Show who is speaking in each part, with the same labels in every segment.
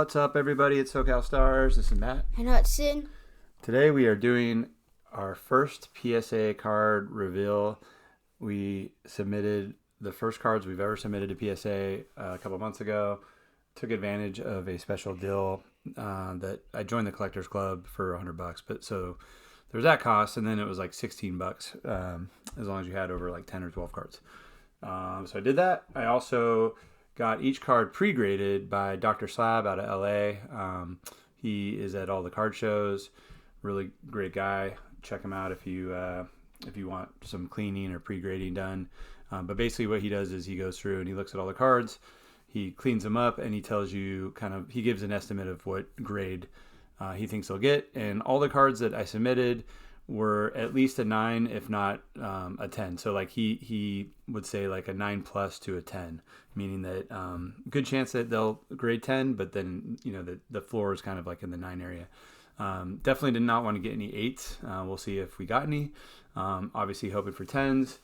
Speaker 1: What's up, everybody? It's SoCal Stars. This is Matt.
Speaker 2: And Hudson.
Speaker 1: Today we are doing our first PSA card reveal. We submitted the first cards we've ever submitted to PSA a couple months ago. Took advantage of a special deal that I joined the Collectors Club for $100. But so there's that cost, and then it was like $16 as long as you had over like 10 or 12 cards. So I did that. I also got each card pre-graded by Dr. Slab out of LA. He is at all the card shows. Really great guy. Check him out if you want some cleaning or pre-grading done. But basically what he does is he goes through and he looks at all the cards. He cleans them up and he tells you he gives an estimate of what grade he thinks they'll get. And all the cards that I submitted were at least a 9, if not a 10. So like he would say like a 9+ to a 10, meaning that good chance that they'll grade 10, but then the floor is kind of like in the 9 area. Definitely did not want to get any 8s. We'll see if we got any. Obviously hoping for 10s.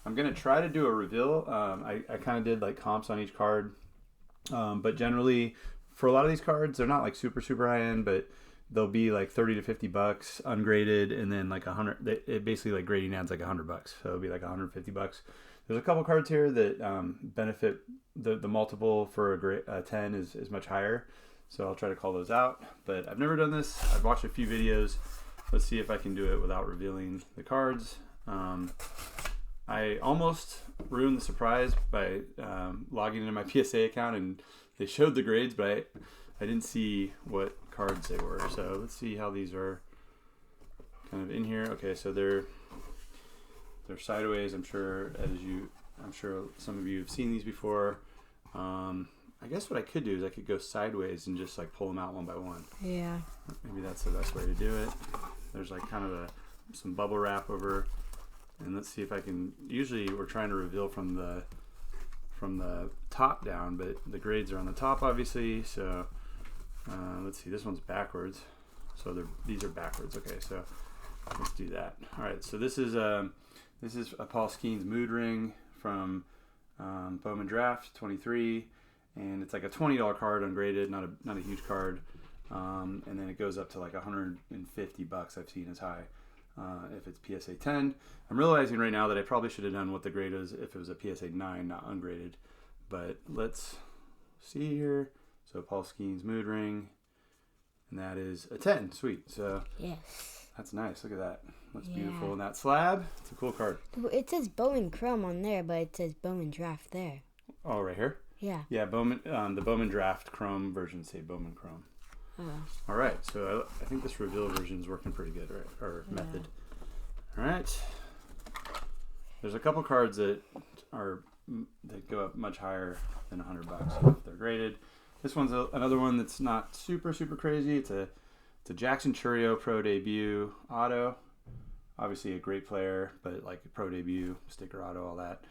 Speaker 1: I'm gonna try to do a reveal. I kind of did like comps on each card, but generally for a lot of these cards they're not like super high end, but they'll be like $30 to $50 ungraded, and then like 100. It basically like grading adds like $100, so it'll be like $150. There's a couple cards here that benefit the multiple for a 10 is much higher, so I'll try to call those out. But I've never done this. I've watched a few videos. Let's see if I can do it without revealing the cards. I almost ruined the surprise by logging into my PSA account, and they showed the grades, but I didn't see what cards they were. So let's see how these are kind of in here. Okay, so they're sideways. I'm sure some of you have seen these before. I guess what I could do is I could go sideways and just like pull them out one by one.
Speaker 2: Yeah.
Speaker 1: Maybe that's the best way to do it. There's like kind of some bubble wrap over, and let's see if I can. Usually we're trying to reveal from the top down, but the grades are on the top, obviously. So let's see. This one's backwards, so these are backwards. Okay, so let's do that. All right. So this is a Paul Skenes mood ring from Bowman Draft 23, and it's like a $20 card ungraded, not a huge card. And then it goes up to like $150. I've seen as high if it's PSA 10. I'm realizing right now that I probably should have done what the grade is if it was a PSA 9, not ungraded. But let's see here. So Paul Skenes mood ring, and that is a 10. Sweet. So
Speaker 2: yes,
Speaker 1: that's nice. Look at that. That's beautiful. And that slab, it's a cool card.
Speaker 2: It says Bowman Chrome on there, but it says Bowman Draft there.
Speaker 1: Oh, right here?
Speaker 2: Yeah.
Speaker 1: Yeah, Bowman. The Bowman Draft Chrome version say Bowman Chrome.
Speaker 2: Oh.
Speaker 1: All right, so I think this reveal version is working pretty good, right? Or method. All right. There's a couple cards that go up much higher than $100 if they're graded. This one's another one that's not super crazy. It's a Jackson Churio Pro Debut Auto. Obviously a great player, but like a Pro Debut sticker auto, all that.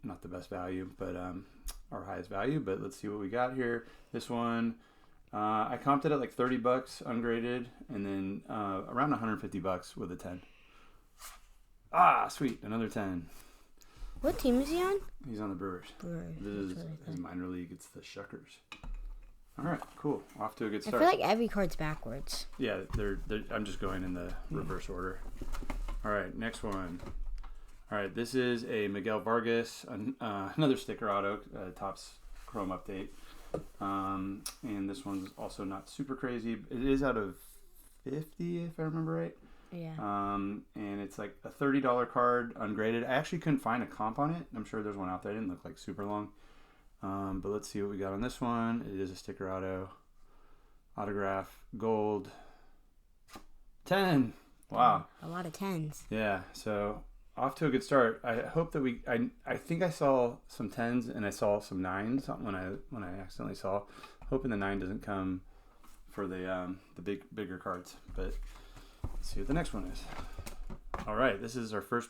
Speaker 1: Not the best value, but our highest value. But let's see what we got here. This one. I comped it at like $30 ungraded, and then around $150 with a 10. Ah, sweet, another 10.
Speaker 2: What team is he on?
Speaker 1: He's on the Brewers. This is his minor league. It's the Shuckers. All right, cool. Off to a good start.
Speaker 2: I feel like every card's backwards.
Speaker 1: Yeah, I'm just going in the reverse order. All right, next one. All right, this is a Miguel Vargas, another sticker auto, Topps Chrome update. And this one's also not super crazy. It is out of 50, if I remember right.
Speaker 2: Yeah.
Speaker 1: And it's like a $30 card ungraded. I actually couldn't find a comp on it. I'm sure there's one out there. It didn't look like super long. But let's see what we got on this one. It is a sticker auto, autograph, gold, 10. Wow.
Speaker 2: A lot of 10s.
Speaker 1: Yeah. So off to a good start. I hope that I think I saw some 10s and I saw some 9s when I accidentally saw. Hoping the 9 doesn't come for the bigger cards. But let's see what the next one is. All right, this is our first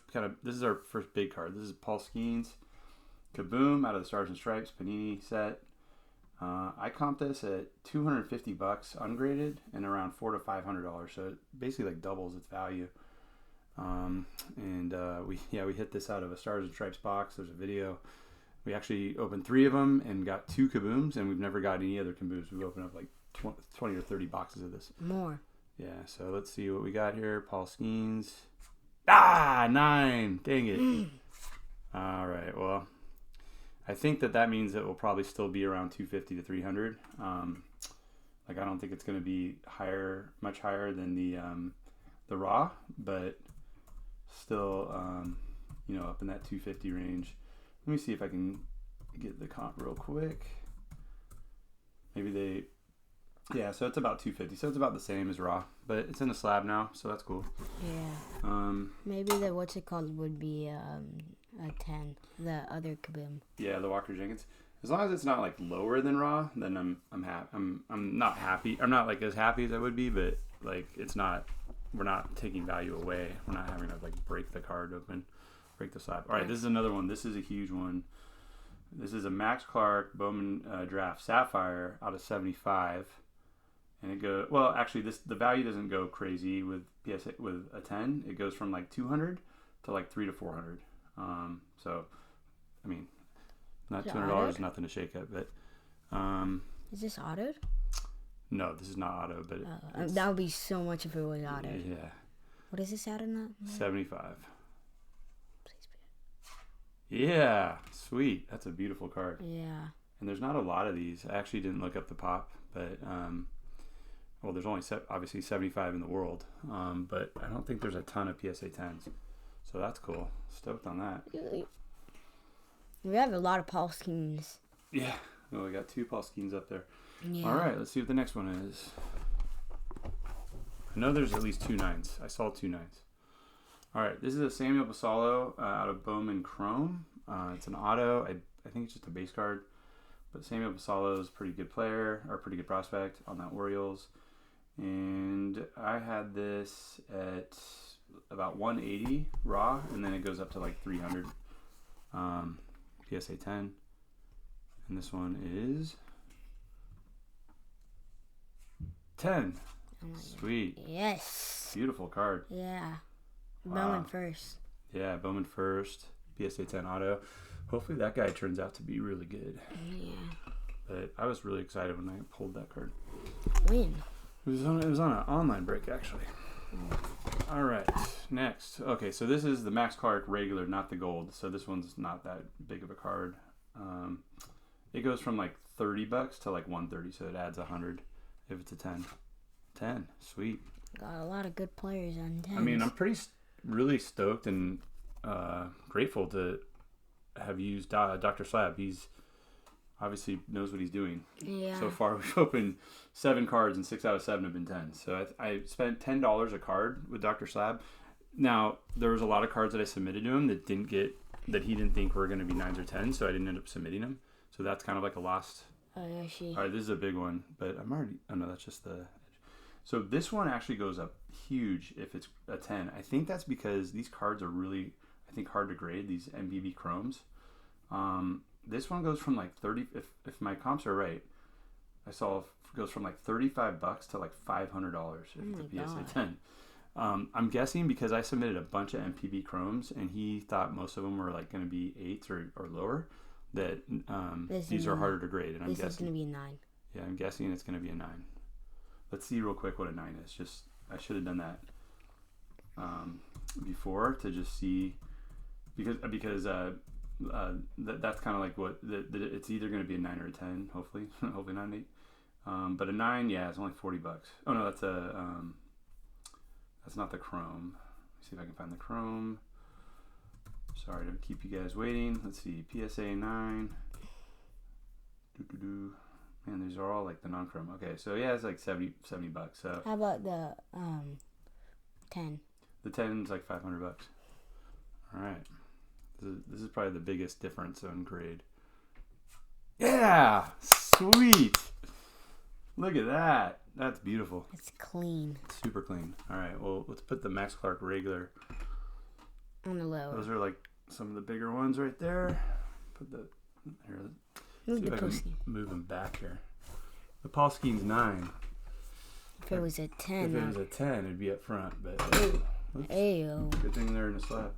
Speaker 1: big card. This is Paul Skenes Kaboom out of the Stars and Stripes Panini set. I comped this at $250 ungraded and around $400 to $500, so it basically like doubles its value. We hit this out of a Stars and Stripes box. There's a video. We actually opened 3 of them and got 2 Kabooms, and we've never got any other Kabooms. We've opened up like 20 or 30 boxes of this.
Speaker 2: More.
Speaker 1: Yeah, so let's see what we got here. Paul Skenes. Ah, 9. Dang it. All right, well, I think that means it will probably still be around 250 to 300. Like, I don't think it's going to be much higher than the raw, but still, up in that 250 range. Let me see if I can get the comp real quick. Yeah, so it's about 250. So it's about the same as raw, but it's in a slab now, so that's cool.
Speaker 2: Yeah. Maybe the what's it called would be a 10. The other kaboom.
Speaker 1: Yeah, the Walker Jenkins. As long as it's not like lower than raw, then I'm happy. I'm not happy. I'm not like as happy as I would be, but like it's not. We're not taking value away. We're not having to like break the card open, break the slab. All right, this is another one. This is a huge one. This is a Max Clark Bowman Draft Sapphire out of 75. And it goes, well, actually, the value doesn't go crazy with PSA with a 10. It goes from like 200 to like 300 to 400. So, I mean, not $200 is nothing to shake at, but.
Speaker 2: Is this autoed?
Speaker 1: No, this is not auto, but
Speaker 2: that would be so much if it was autoed.
Speaker 1: Yeah.
Speaker 2: What is this out of that?
Speaker 1: 75. Yeah, sweet. That's a beautiful card.
Speaker 2: Yeah.
Speaker 1: And there's not a lot of these. I actually didn't look up the pop, but well, there's only obviously 75 in the world, but I don't think there's a ton of PSA 10s. So that's cool. Stoked on that.
Speaker 2: We have a lot of Paul Skenes.
Speaker 1: Yeah. Well, we got 2 Paul Skenes up there.
Speaker 2: Yeah.
Speaker 1: All right, let's see what the next one is. I know there's at least 2 9s. I saw 2 9s. All right, this is a Samuel Basallo out of Bowman Chrome. It's an auto. I think it's just a base card. But Samuel Basallo is a pretty good player, or a pretty good prospect on that Orioles. And I had this at about 180 raw, and then it goes up to like 300 PSA 10. And this one is 10. Sweet.
Speaker 2: Yes.
Speaker 1: Beautiful card.
Speaker 2: Yeah.
Speaker 1: Wow.
Speaker 2: Bowman first.
Speaker 1: Yeah, Bowman first. PSA 10 auto. Hopefully that guy turns out to be really good.
Speaker 2: Yeah.
Speaker 1: But I was really excited when I pulled that card.
Speaker 2: When?
Speaker 1: It was on an online break, actually. All right, next. Okay, so this is the Max Clark regular, not the gold. So this one's not that big of a card. It goes from like $30 to like 130, so it adds 100 if it's a 10. 10, sweet.
Speaker 2: Got a lot of good players on 10.
Speaker 1: I mean, I'm really stoked and grateful to have used Dr. Slab. He's obviously knows what he's doing.
Speaker 2: Yeah.
Speaker 1: So far, we've opened 7 cards, and 6 out of 7 have been 10. So I spent $10 a card with Dr. Slab. Now, there was a lot of cards that I submitted to him that he didn't think were going to be 9s or 10s, so I didn't end up submitting them. So that's kind of like a lost.
Speaker 2: Oh, yeah, she.
Speaker 1: All right, this is a big one, but oh no, that's just the edge. So this one actually goes up huge if it's a 10. I think that's because these cards are really, I think, hard to grade, these MBB Chromes. This one goes from like 30, if my comps are right, I saw it goes from like $35 to like $500 if it's a PSA 10. I'm guessing because I submitted a bunch of MPB Chromes and he thought most of them were like going to be 8s or lower, that these are harder to grade. And I'm guessing
Speaker 2: this is going to be a 9.
Speaker 1: Yeah, I'm guessing it's going to be a 9. Let's see real quick what a 9 is. I should have done that before to just see, because that's kind of like what it's either going to be a 9 or a 10. Hopefully 9 8. But a 9, yeah, it's only $40. Oh no, that's not the Chrome. Let me see if I can find the Chrome. Sorry to keep you guys waiting. Let's see, PSA 9. Man, these are all like the non-Chrome. Okay, so yeah, it's like $70. So
Speaker 2: how about the 10?
Speaker 1: The 10 is like $500. All right, this is probably the biggest difference in grade. Yeah, sweet. Look at that. That's beautiful.
Speaker 2: It's clean.
Speaker 1: Super clean. All right, well, let's put the Max Clark regular
Speaker 2: on the lower.
Speaker 1: Those are like some of the bigger ones right there. Put the here.
Speaker 2: Move the Polsky.
Speaker 1: Move them back here. The Paul Skenes 9.
Speaker 2: If it was a 10.
Speaker 1: If it was a 10, it'd be up front. But
Speaker 2: Ayo.
Speaker 1: Good thing they're in a slab.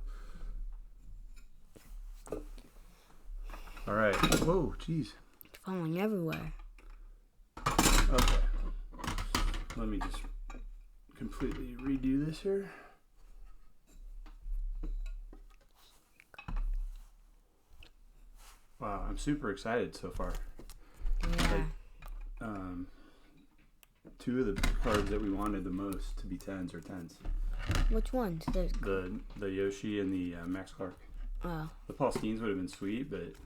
Speaker 1: All right. Whoa, jeez.
Speaker 2: It's falling everywhere.
Speaker 1: Okay. let me just completely redo this here. Wow, I'm super excited so far.
Speaker 2: Yeah.
Speaker 1: Like, two of the cards that we wanted the most to be 10s are 10s.
Speaker 2: Which ones?
Speaker 1: The Yoshi and the Max Clark.
Speaker 2: Oh.
Speaker 1: The Paul Skenes would have been sweet, but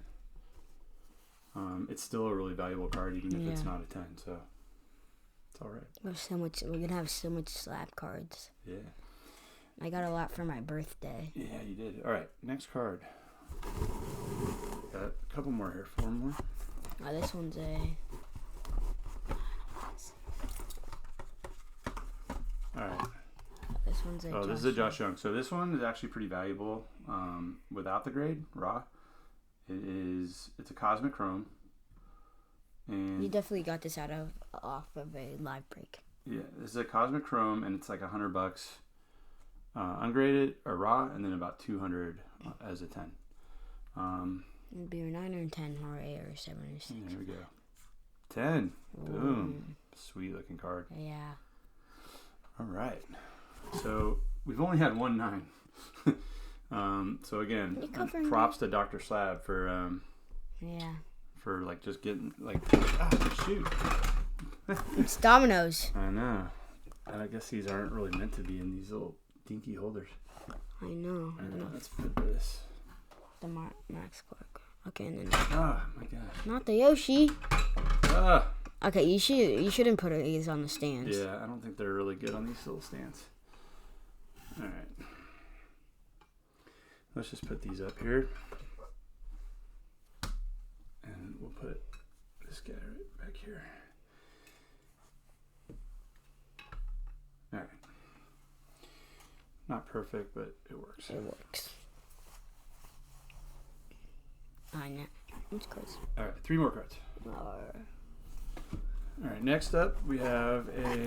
Speaker 1: it's still a really valuable card even if it's not a 10. So it's all right.
Speaker 2: We're gonna have so much slab cards.
Speaker 1: Yeah.
Speaker 2: I got a lot for my birthday.
Speaker 1: Yeah, you did. All right, next card. Got a couple more here. 4 more.
Speaker 2: Oh, this one's a.
Speaker 1: All right.
Speaker 2: This one's a.
Speaker 1: Oh, this is a Josh Young. So this one is actually pretty valuable without the grade, raw. It's a Cosmic Chrome. And
Speaker 2: you definitely got this off of a live break.
Speaker 1: Yeah, this is a Cosmic Chrome, and it's like $100 ungraded or raw, and then about 200 as a 10.
Speaker 2: It'd be a 9 or a 10 or a 8 or a 7 or 6.
Speaker 1: There we go. 10. Boom. Sweet looking card.
Speaker 2: Yeah.
Speaker 1: All right. So we've only had 1 9. So again, props to Dr. Slab for for like just getting like shoot.
Speaker 2: It's dominoes.
Speaker 1: I know. And I guess these aren't really meant to be in these little dinky holders.
Speaker 2: I know.
Speaker 1: Let's put this.
Speaker 2: The Max Clark. Okay, and then.
Speaker 1: Oh my gosh.
Speaker 2: Not the Yoshi.
Speaker 1: Ah.
Speaker 2: Okay, you shouldn't put these on the stands.
Speaker 1: Yeah, I don't think they're really good on these little stands. All right. Let's just put these up here. And we'll put this guy right back here. All right. Not perfect, but it works.
Speaker 2: It works. I know. Which cards?
Speaker 1: All right, 3 more cards. All right, next up we have a.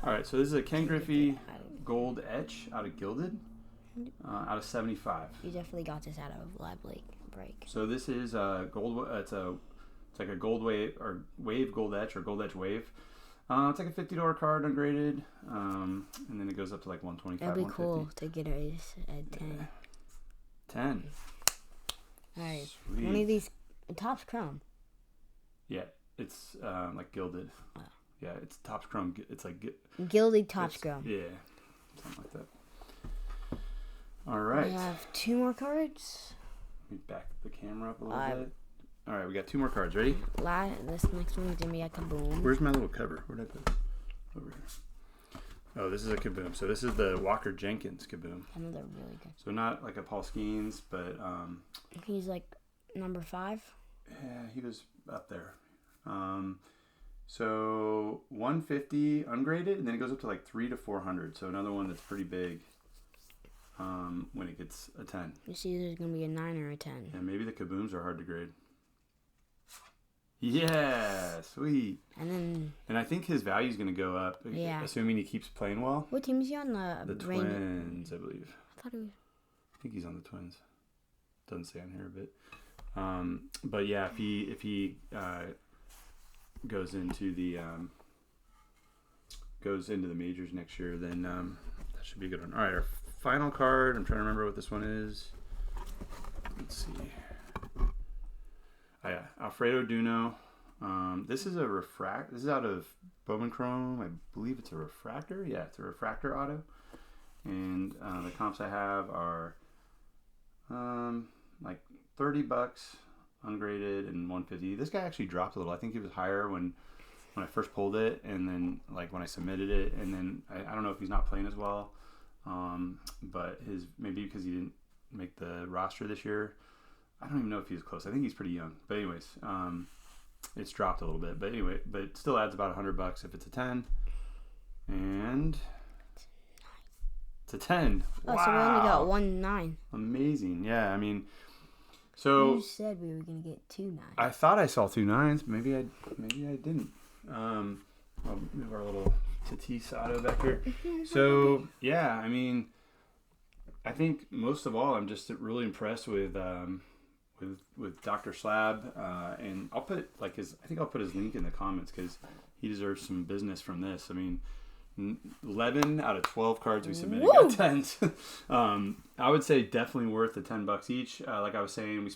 Speaker 1: All right, so this is a Ken Griffey Gold Etch out of Gilded, out of 75.
Speaker 2: You definitely got this out of live break.
Speaker 1: So this is a gold. It's like a gold wave or wave gold etch or gold etch wave. It's like a $50 card ungraded, and then it goes up to like 125.
Speaker 2: That'd be cool to get a 10.
Speaker 1: Yeah. 10.
Speaker 2: All right,
Speaker 1: Sweet.
Speaker 2: one of these Topps Chrome.
Speaker 1: Yeah, it's like gilded.
Speaker 2: Oh.
Speaker 1: Yeah, it's Topps Chrome. It's like
Speaker 2: gilded Topps Chrome.
Speaker 1: Yeah, something like that. All right.
Speaker 2: We have 2 more cards.
Speaker 1: Let me back the camera up a little bit. All right, we got 2 more cards. Ready?
Speaker 2: This next one's gonna be a Kaboom.
Speaker 1: Where's my little cover? Where'd I put it? Over here. Oh, this is a Kaboom. So this is the Walker Jenkins Kaboom.
Speaker 2: Another really good.
Speaker 1: So not like a Paul Skenes, but
Speaker 2: he's like number 5.
Speaker 1: Yeah, he was up there. So 150 ungraded, and then it goes up to like 300 to 400. So another one that's pretty big. When it gets a 10.
Speaker 2: You see, there's gonna be a 9 or a 10.
Speaker 1: And maybe the Kabooms are hard to grade. Yeah, sweet.
Speaker 2: And
Speaker 1: I think his value is going to go up, assuming he keeps playing well.
Speaker 2: What team is he on?
Speaker 1: The Twins, I believe.
Speaker 2: I thought he was.
Speaker 1: I think he's on the Twins. Doesn't say on here, but yeah, if he goes into the majors next year, then that should be a good one. All right, our final card. I'm trying to remember what this one is. Let's see. Oh, yeah, Alfredo Duno. This is This is out of Bowman Chrome. I believe it's a refractor. Yeah, it's a refractor auto. And the comps I have are like $30 ungraded and 150. This guy actually dropped a little. I think he was higher when I first pulled it, and then like when I submitted it, and then I don't know if he's not playing as well. But maybe because he didn't make the roster this year. I don't even know if he's close. I think he's pretty young. But anyways, it's dropped a little bit. But anyway, but it still adds about $100 if it's a 10. And it's a 10.
Speaker 2: Oh,
Speaker 1: wow.
Speaker 2: So we only got 1 9.
Speaker 1: Amazing. Yeah, I mean, so
Speaker 2: you said we were gonna get 2 9s.
Speaker 1: I thought I saw 2 9s. Maybe I didn't. I'll move our little Tatis auto back here. So yeah, I mean, I think most of all, I'm just really impressed with Dr. Slab, and I'll put I'll put his link in the comments because he deserves some business from this. I mean, 11 out of 12 cards we submitted got 10s. I would say definitely worth the $10 each. Like I was saying, we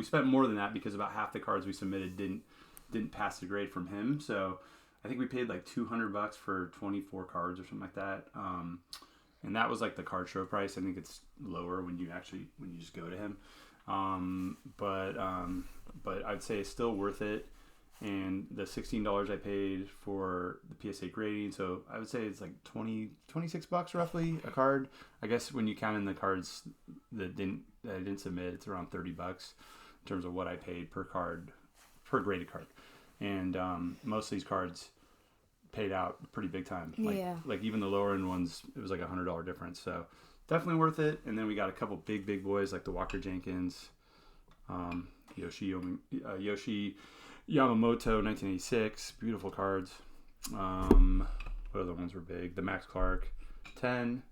Speaker 1: spent more than that because about half the cards we submitted didn't pass the grade from him. So I think we paid like $200 for 24 cards or something like that. And that was like the card show price. I think it's lower when you just go to him. But I'd say it's still worth it. And the $16 I paid for the PSA grading, so I would say it's like $26 roughly a card. I guess when you count in the cards that I didn't submit, it's around $30 in terms of what I paid per graded card. And most of these cards paid out pretty big time. Like even the lower end ones, it was like $100 difference. So definitely worth it. And then we got a couple big boys like the Walker Jenkins, Yoshi Yamamoto 1986, beautiful cards. What other ones were big? The Max Clark 10,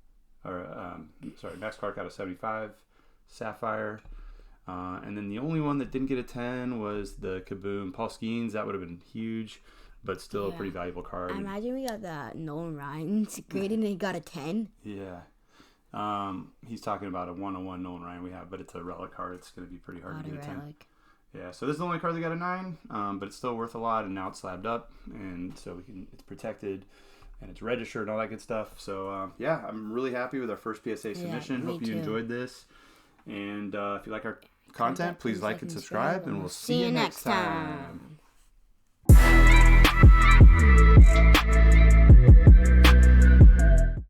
Speaker 1: Max Clark out of 75, Sapphire. And then the only one that didn't get a 10 was the Kaboom Paul Skenes. That would have been huge, but still a pretty valuable card.
Speaker 2: I imagine we got the Nolan Ryan's graded and he got a 10.
Speaker 1: Yeah. He's talking about a 101 Nolan Ryan we have, but it's a relic card. It's going to be pretty hard to get a 10. Yeah, so this is the only card that got a 9, but it's still worth a lot, and now it's slabbed up, and so it's protected, and it's registered and all that good stuff. So, yeah, I'm really happy with our first PSA submission. Hope you enjoyed this. And if you like our content, please like and subscribe, and we'll see you next time.